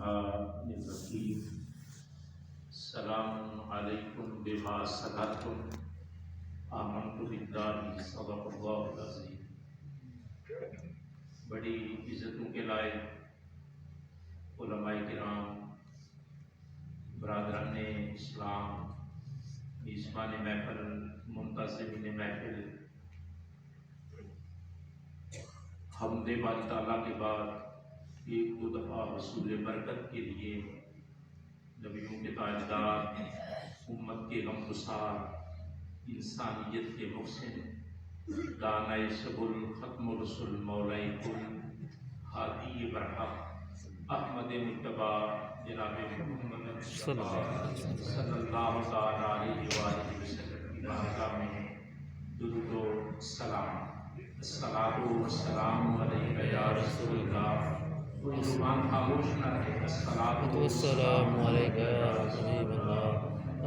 الرحیم السلام علیکم بما صدقتم آمنت باللہ صدق اللہ العظیم۔ بڑی عزتوں کے لائق علماء کرام، برادران اسلام، میزبان محفل، منتظمین محفل، حمد باری تعالیٰ کے بعد ایک دو دفعہ حصول برکت کے لیے نبیوں کے تاجدار، امت کے غمگسار، انسانیت کے محسن، دانائے سبل، ختم الرسل، مولائے کل، ہادی برحق، احمد مجتبی جناب محمد صلی اللہ علیہ وآلہ وسلم کی بارگاہ میں درود و سلام۔ الصلاۃ والسلام علیک یا رسول اللہ۔ کوئی زبان خاموش نہ رہے۔ الصلاۃ والسلام علیک یا حبیب اللہ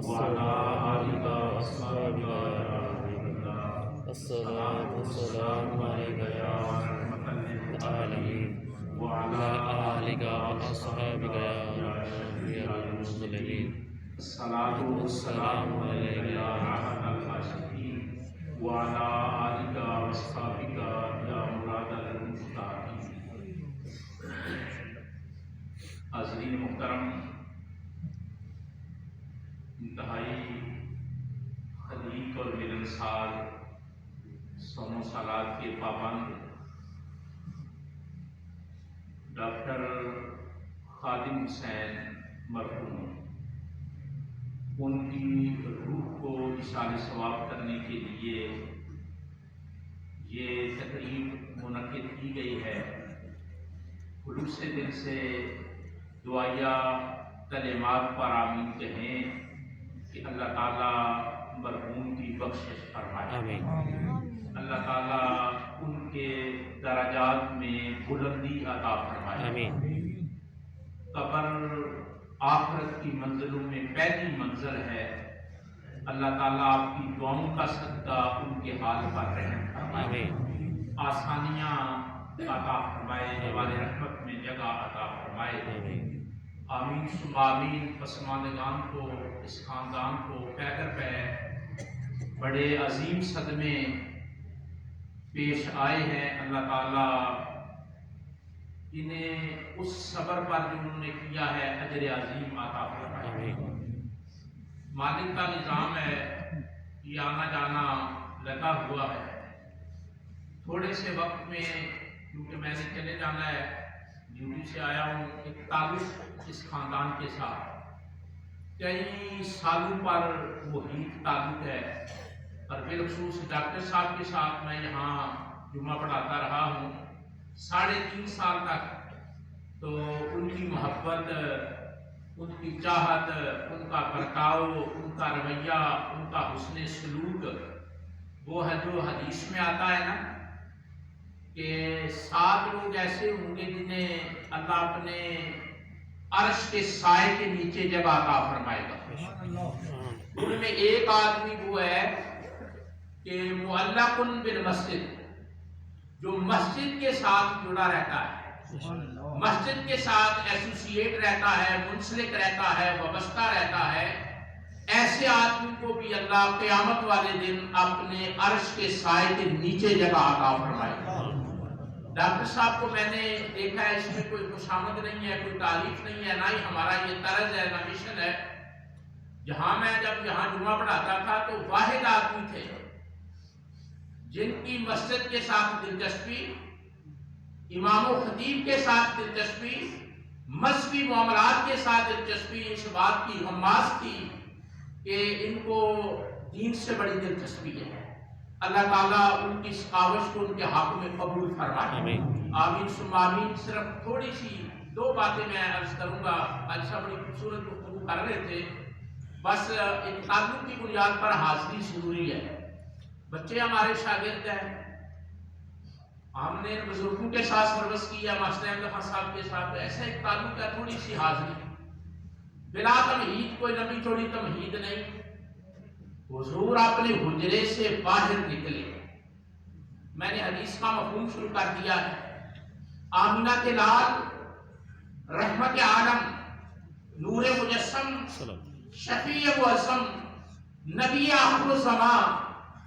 وعلی آلک واصحابک یا حبیب اللہ۔ الصلاۃ والسلام علیک یا رحمۃ للعالمین وعلی آلک واصحابک یا شفیع المذنبین۔ الصلاۃ والسلام علیک یا ارحم الراحمین وعلی آلک واصحابک یا مراد المشتاقین۔ حاضرین محترم، انتہائی خلیق اور ملنسار، صوم و صلات کے پابند ڈاکٹر خادم حسین مرحوم، ان کی روح کو اِشارِ ثواب کرنے کے لیے یہ تقریب منعقد کی گئی ہے۔ خلوص دل سے دعائیہ کلمات پر آمین کہیں کہ اللہ تعالیٰ مرحوم کی بخشش فرمائے، آمین۔ اللہ تعالیٰ ان کے درجات میں بلندی عطا فرمائے، آمین۔ قبر آخرت کی منزلوں میں پہلی منزل ہے، اللہ تعالیٰ آپ کی دعاؤں کا صدقہ ان کے حال پر رحم فرمائے، آمین۔ آسانیاں عطا فرمائے، جوال رحمت میں جگہ عطا فرمائے، آمین ثم آمین۔ پسماندگان کو، اس خاندان کو پے در پے بڑے عظیم صدمے پیش آئے ہیں، اللہ تعالیٰ انہیں اس صبر پر جو انہوں نے کیا ہے اجر عظیم عطا فرمائے۔ مالک کا نظام ہے، یہ آنا جانا لگا ہوا ہے۔ تھوڑے سے وقت میں، کیونکہ میں نے چلے جانا ہے، ڈیوٹی سے آیا ہوں، ایک تعلق اس خاندان کے ساتھ کئی سالوں پر محیط تعلق ہے، اور بالخصوص ڈاکٹر صاحب کے ساتھ میں یہاں جمعہ پڑھاتا رہا ہوں 3.5 سال تک، تو ان کی محبت، ان کی چاہت، ان کا برتاؤ، ان کا رویہ، ان کا حسن سلوک، وہ ہے جو حدیث میں آتا ہے نا کہ 7 لوگ ایسے ہوں گے جنہیں اللہ اپنے عرش کے سائے کے نیچے جگہ عطا فرمائے گا۔ ان میں ایک آدمی وہ ہے کہ معلق بالمسجد، جو مسجد کے ساتھ جڑا رہتا ہے، مسجد کے ساتھ ایسوسیٹ رہتا ہے، منسلک رہتا ہے، وابستہ رہتا ہے۔ ایسے آدمی کو بھی اللہ قیامت والے دن اپنے عرش کے سائے کے نیچے جگہ عطا فرمائے گا۔ ڈاکٹر صاحب کو میں نے دیکھا ہے، اس میں کوئی خوشامد نہیں ہے، کوئی تعریف نہیں ہے، نہ ہی ہمارا یہ طرز ہے، نہ مشن ہے۔ جہاں میں جب یہاں جمعہ پڑھاتا تھا تو واحد آدمی تھے جن کی مسجد کے ساتھ دلچسپی، امام و خطیب کے ساتھ دلچسپی، مذہبی معاملات کے ساتھ دلچسپی، اس بات کی غماز تھی کہ ان کو دین سے بڑی دلچسپی ہے۔ اللہ تعالیٰ ان کی اس کاوش کو ان کے حق میں قبول فرمائے، آمین۔ آمین ثم آمین۔ صرف تھوڑی سی 2 باتیں میں عرض کروں گا، اچھا بڑی خوبصورت گفتگو کر رہے تھے، بس ایک تعلق کی بنیاد پر حاضری ضروری ہے۔ بچے ہمارے شاگرد ہیں، ہم نے بزرگوں کے ساتھ سروس کیا، ماسٹر احمد خان صاحب کے ساتھ، ایسا ایک تعلق ہے، تھوڑی سی حاضری بلا تمہید، کوئی لمبی چوڑی تمہید نہیں۔ حضور اپنے حجرے سے باہر نکلے، میں نے حدیث کا مفہوم شروع کر دیا ہے۔ آمینہ کے لال रहमत आलम, नूर मुजस्सम, शफी मुअज़्ज़म, नबी आखिरुज़्ज़मा,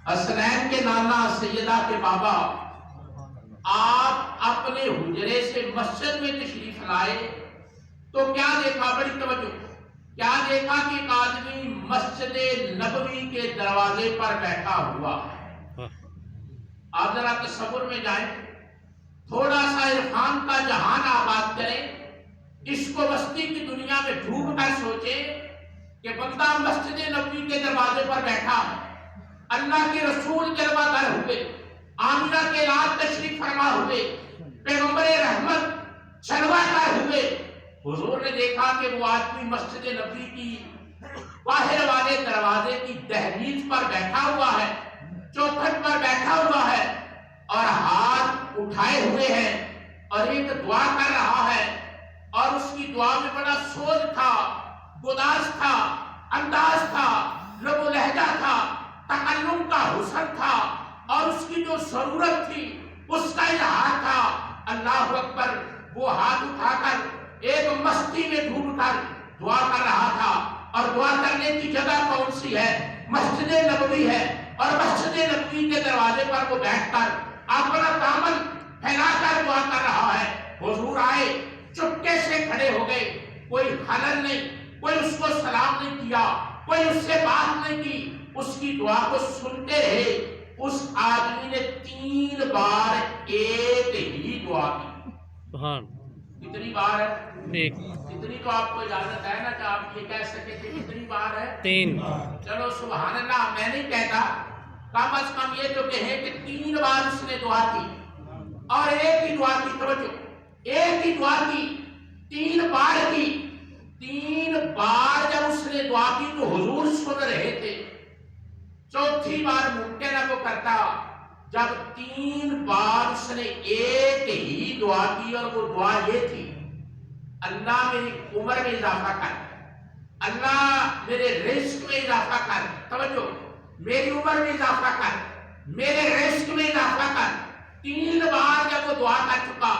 हसनैन के नाना, सैयदा के बाबा, आप अपने हुजरे से मस्जिद में तशरीफ लाए तो क्या देखा? बड़ी तवज्जो, क्या देखा कि एक आदमी मस्जिद नबवी के दरवाजे पर बैठा हुआ है। आप जरा तसव्वुर में जाएं, थोड़ा सा इरफान का जहान आबाद करें, इसको बस्ती की दुनिया में ढूंढ कर सोचे कि बंदा मस्जिद नबवी के दरवाजे पर बैठा है, अल्लाह के रसूल जलवागर हुए, आमिना के लाल तशरीफ फरमा हुए, पैगंबर रहमत जलवागर हुए। हुजूर ने देखा कि वो आदमी मस्जिद नबवी की बाहर वाले दरवाजे की दहलीज पर बैठा हुआ है, चौखट पर बैठा हुआ है और हाथ उठाए हुए हैं और एक दुआ कर रहा है, और उसकी दुआ में बड़ा सोच था, गुदास था, अंदाज था, लबो लहजा था, तकल्लुम का हुस्न था, और उसकी जो जरूरत थी उसका इजहार था। अल्लाह अकबर, वो हाथ उठाकर एक मस्ती में डूबकर दुआ कर रहा था, और दुआ करने की जगह कौन सी है? मस्जिद नबवी है, और मस्जिद नबवी के दरवाजे पर वो बैठकर अपना दामन फैलाकर दुआ कर रहा है। हुजूर आए, चुपके से खड़े हो गए, कोई खलल नहीं, कोई उसको सलाम नहीं किया, कोई उससे बात नहीं की, उसकी दुआ को सुनते रहे। उस आदमी ने 3 बार एक ही दुआ की। कितनी बार है? एक। इतनी तो आपको इजाजत है ना कि आप ये कह सके कि कितनी बार है? 3। चलो सुभान अल्लाह, मैं नहीं कहता, कम से कम ये तो कहें कि 3 बार उसने दुआ की, और एक ही दुआ की, तवज्जो, एक ही दुआ की, 3 बार की। 3 बार जब उसने दुआ की तो हुजूर सुन रहे थे। चौथी बार मुमकिन है वो करता जब 3 बार उसने एक ही दुआ की, और वो दुआ ये थी, अल्लाह मेरी उम्र में इजाफा कर, अल्लाह मेरे रिस्क में इजाफा कर, तवज्जो, मेरी उम्र में इजाफा कर, मेरे रिस्क में इजाफा कर। 3 बार जब वो दुआ कर चुका,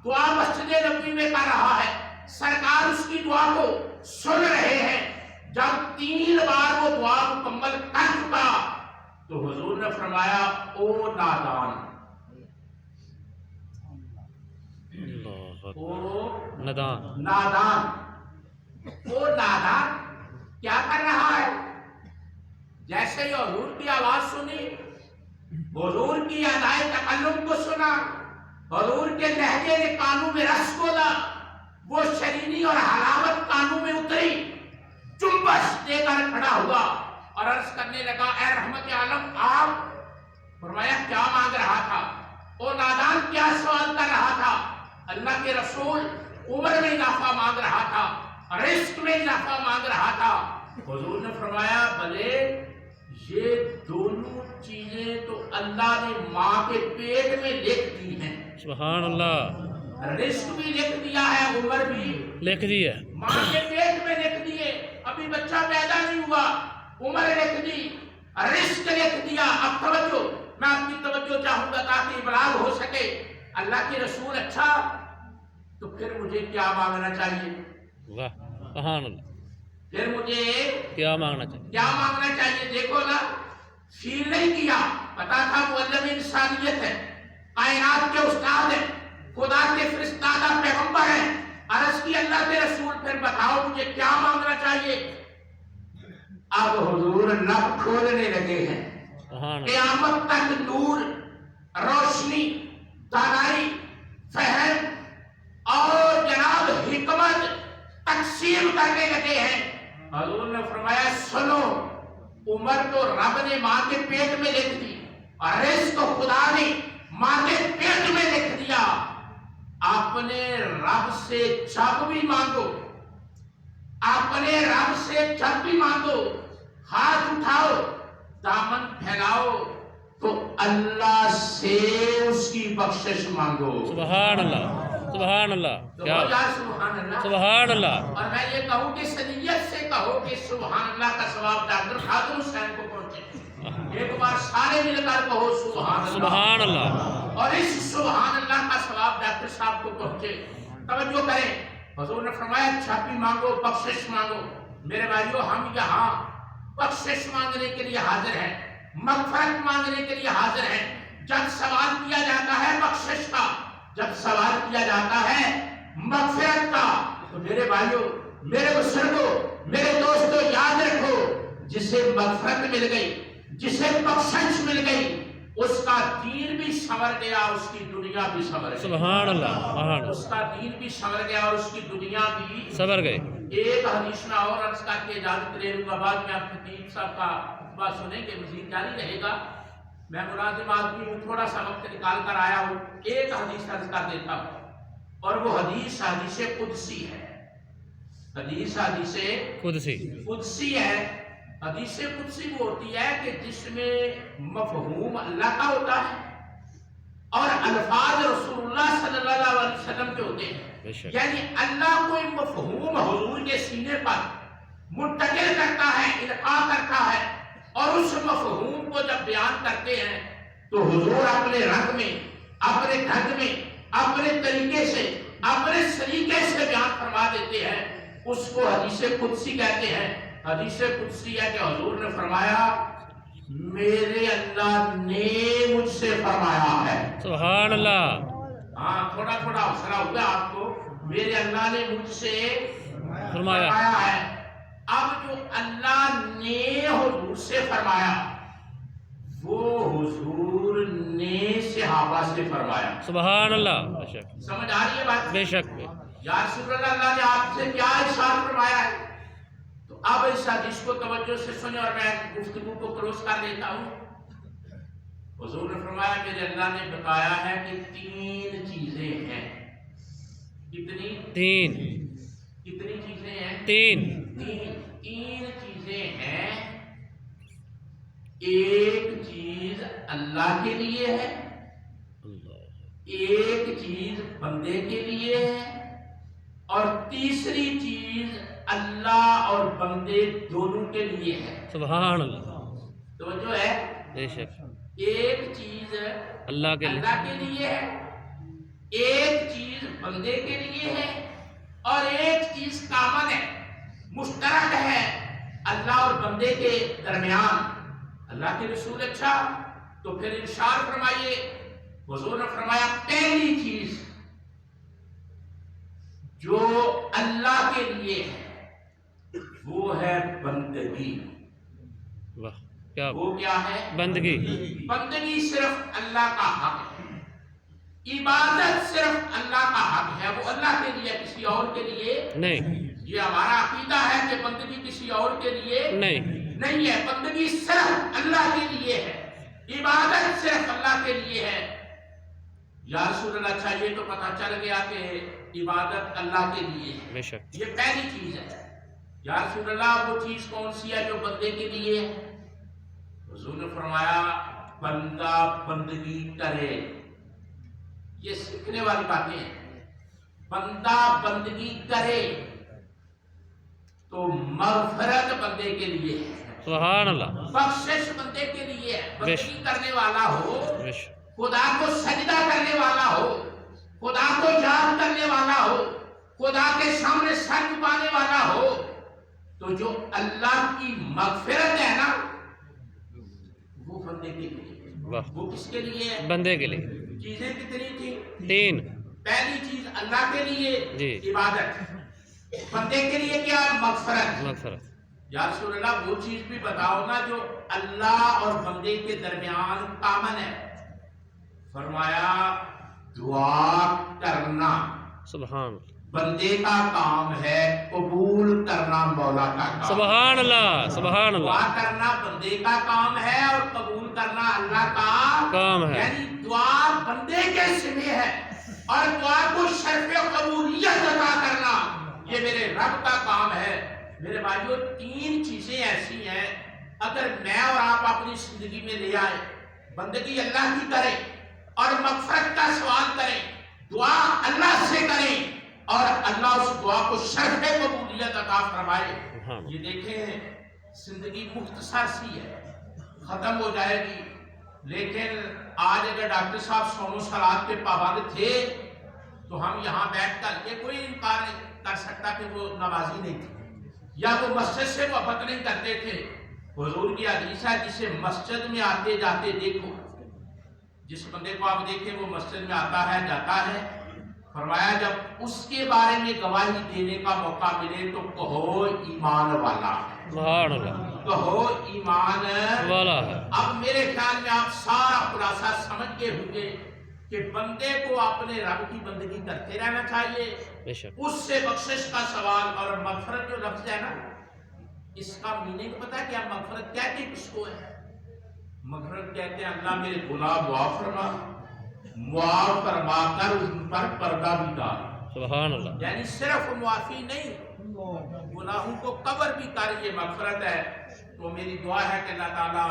दुआ मस्जिद नबवी में कर रहा है, सरकार उसकी दुआ को सुन रहे हैं। जब 3 बार वो दुआ मुकम्मल कर चुका तो हुजूर ने फरमाया, ओ नादान, ओ नादान, ओ नादान, क्या कर रहा है? जैसे ही हुजूर की आवाज सुनी, हुजूर की अदाए तकल्लुम को सुना, हुजूर के लहजे ने कानों में रस खोला, वो शरीनी और हलावत कानों में उतरी, चुम्बस देकर खड़ा हुआ और अर्ज करने लगा, ऐ रहमत आलम आप। फरमाया, क्या मांग रहा था? ओ नादान, क्या सवाल कर रहा था? अल्लाह के रसूल उम्र में इजाफा मांग रहा था, रिस्क में इजाफा मांग रहा था। हुजूर ने फरमाया, भले ये दोनों चीजें तो अल्लाह ने माँ के पेट में लिख दी हैं। सुभान अल्लाह। रिस्क भी लिख दिया है, उम्र भी लिख दी है, माँ के पेट में लिख दिए, अभी बच्चा पैदा नहीं हुआ, उम्र लिख दी, रिस्क लिख दिया। अब तवज्जो, मैं आपकी तवज्जो चाहूंगा ताकि इबलाग हो सके। अल्लाह के रसूल, अच्छा तो फिर मुझे क्या मांगना चाहिए? वाह, सुभान अल्लाह। फिर मुझे क्या मांगना चाहिए? क्या मांगना चाहिए? देखो ना, फील नहीं किया, पता था मुअल्लिम इंसानियत है, कायनात के उस्ताद है, खुदा के फरिश्तादा पैगंबर है। अर्ज की, अल्लाह के रसूल फिर बताओ मुझे क्या मांगना चाहिए? अब हुजूर लब खोलने लगे हैं। क़यामत तक नूर, रोशनी, दानाई, फहम और जनाब हिकमत तकसीम करने लगे हैं। हुजूर ने फरमाया, सुनो, उम्र तो रब ने माँ के पेट में लिख दी, और रिज़्क़ तो खुदा ने माँ के पेट में लिख दिया। अपने रब से जब भी मांगो, अपने रब से जब भी मांगो, हाथ उठाओ, दामन फैलाओ, तो अल्लाह से उसकी बख्शिश मांगो। सुभान अल्लाह, सुभान अल्लाह, क्या सुभान अल्लाह, सुभान अल्लाह। और मैं ये कहूँ कि सनीयत से कहो कि सुभान अल्लाह का सवाब डॉक्टर खादिर हुसैन को पहुंचे। एक बार सारे मिलकर कहो सुभान अल्लाह, सुभान अल्लाह। और इस सुभान अल्लाह का सवाब डॉक्टर साहब को पहुंचे। तवज्जो करें, हुजूर ने फरमाया छापी मांगो, बख्शिश मांगो। मेरे भाइयों, हम यहाँ बख्शिश मांगने के लिए हाजिर हैं, मगफरत मांगने के लिए हाजिर हैं। जब सवाल किया जाता है बख्शिश का, जब सवाल किया जाता है मगफरत का, तो मेरे भाइयों, मेरे बुजुर्गों, मेरे दोस्तों, याद रखो, जिसे मगफरत मिल गई, जिसे बख्शिश मिल गई, उसका दीन भी संवर गया, उसकी दुनिया भी संवर गई। सुभान अल्लाह, सुभान अल्लाह। उसका दीन भी संवर गया और उसकी दुनिया भी सबर गए। एक हदीस में और अर्ज करके इजाजत ले लूंगा, बाद में आप खतीब साहब का खुतबा सुनेंगे, मजीद जारी रहेगा। मैं मुलाजिम आदमी हूँ, थोड़ा सा वक्त निकाल कर आया हूँ, एक हदीस अर्ज कर देता हूँ, और वो हदीस हदीस कुदसी है। हदीस हदीस कुदसी है। हदीस कुदसी वो होती है कि जिसमें मफहूम अल्लाह का होता है और अल्फाज रसूलुल्लाह सल्लल्लाहु अलैहि वसल्लम के होते हैं। यानी अल्लाह कोई मफहूम हुजूर के सीने पर मुंतकिल करता है, इल्का करता है, और उस मफहूम को जब बयान करते हैं तो हुजूर अपने रंग में, अपने ढंग में, अपने तरीके से, अपने सलीके से बयान फरमा देते हैं। उसको हदीस कुदसी कहते हैं। हदीस कुदसी है कि हुजूर ने फरमाया, मेरे अल्लाह ने मुझसे फरमाया है। सुभान अल्लाह। हाँ, थोड़ा थोड़ा हौसला हुआ आपको। मेरे अल्लाह ने मुझसे फरमाया है। अब जो अल्लाह ने हुजूर से फरमाया, वो हुजूर ने सहाबा से फरमाया। सुभान अल्लाह। बेशक, समझ आ रही है बात? बेशक। या रसूल अल्लाह, अल्लाह ने आपसे क्या इरशाद फरमाया है? तो अब इस हदीस को तवज्जो से सुने और मैं गुफ्तगू को क्लोज कर देता हूँ। हुजूर ने फरमाया, मेरे अल्लाह ने बताया है कि 3 चीजें हैं। कितनी? 3। कितनी चीजें हैं? 3 चीजें हैं। एक चीज अल्लाह के लिए है, एक चीज बंदे के लिए है, और तीसरी चीज अल्लाह और बंदे दोनों के लिए है। सुभान अल्लाह। तो जो है, बेशक, एक चीज अल्लाह के लिए है, एक चीज बंदे के लिए है, और एक चीज कामन है, मुश्तरक है अल्लाह और बंदे के दरमियान। अल्लाह के रसूल, अच्छा तो फिर इरशाद फरमाइए। हुजूर ने फरमाया, पहली चीज जो अल्लाह के लिए है वो है बंदगी। वाह, क्या वो क्या है? बंदगी। बंदगी सिर्फ अल्लाह का हक है, इबादत सिर्फ अल्लाह का हक है, वो अल्लाह के लिए, किसी और के लिए नहीं। ये हमारा अकीदा है कि बंदगी किसी और के लिए नहीं है। बंदगी सिर्फ अल्लाह के लिए है, इबादत सिर्फ अल्लाह के लिए है। या रसूल अल्लाह, अच्छा ये तो पता चल गया कि इबादत अल्लाह के लिए है, बेशक, ये पहली चीज है। या रसूल अल्लाह, वो चीज कौन सी है जो बंदे के लिए है? हुजूर ने फरमाया, बंदा बंदगी करे। ये सीखने वाली बातें हैं। बंदा बंदगी करे तो मगफरत बंदे के लिए है, सुभान अल्लाह, बख्शिश बंदे के लिए है। बंदगी करने वाला हो, खुदा को सजदा करने वाला हो, खुदा को याद करने वाला हो, खुदा के सामने सर झुकाने वाला हो, तो जो अल्लाह की मगफिरत है ना, वो बंदे के लिए। वो किसके लिए है? बंदे के लिए। चीजें कितनी थी? 3। पहली चीज अल्लाह के लिए इबादत, बंदे के लिए क्या? मगफिरत। या रसूल अल्लाह, वो चीज भी बताओ ना जो अल्लाह और बंदे के दरमियान कामन है। फरमाया, दुआ करना। सुभान। बंदे का काम है कबूल करना मौला का काम। सुभान अल्लाह, सुभान अल्लाह। दुआ करना बंदे का काम है और कबूल करना अल्लाह का काम है। यानी दुआ बंदे के जिम्मे है और दुआ को शर्फ कबूलियत अता करना ये मेरे रब का काम है। मेरे भाइयों, 3 चीजें ऐसी हैं, अगर मैं और आप अपनी जिंदगी में ले आए, बंदगी अल्लाह की करें और मगफरत का सवाल करें, दुआ अल्लाह से करें और अल्लाह उस दुआ को शर्फ कबूलियत अता फरमाए। ये देखें, जिंदगी मुख्तसर सी है, खत्म हो जाएगी। लेकिन आज अगर डॉक्टर साहब सोनो सलाद पे पाबंद थे तो हम यहाँ बैठकर, ये कोई इनकार नहीं, कर सकता कि वो नमाजी नहीं थे या वो मस्जिद से मोहब्बत नहीं करते थे। हुजूर की हदीस है, जिसे मस्जिद में आते जाते देखो, जिस बंदे को आप देखें वो मस्जिद में आता है जाता है, फरमाया जब उसके बारे में गवाही देने का मौका मिले तो कहो ईमान वाला है, सुभान अल्लाह कहो ईमान वाला है। अब मेरे ख्याल में आप सारा खुलासा समझ गए होंगे कि बंदे को अपने रब की बंदगी करते रहना चाहिए, बेशक उससे बख्शिश का सवाल। और मगफरत जो लफ्ज है ना, इसका मीनिंग पता है क्या? मगफरत कहते किसको है? मगफरत कहते हैं अल्लाह मेरे गुनाह मुआफ फरमा, मुआफ फरमा कर उन पर पर्दा भी डाल। सुभान अल्लाह। यानी सिर्फ मुआफी नहीं, गुनाहों को कवर भी कर, ये मगफरत है। तो मेरी दुआ है कि अल्लाह ताला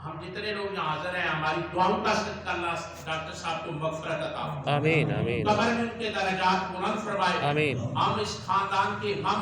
हम जितने लोग यहाँ हाजिर हैं, हमारी दुआओं का सदका अल्लाह डॉक्टर साहब को मगफरत अता फरमाए, आमीन आमीन कब्र में उनके दर्जात बुलंद फरमाए। आमीन। हम इस खानदान के हम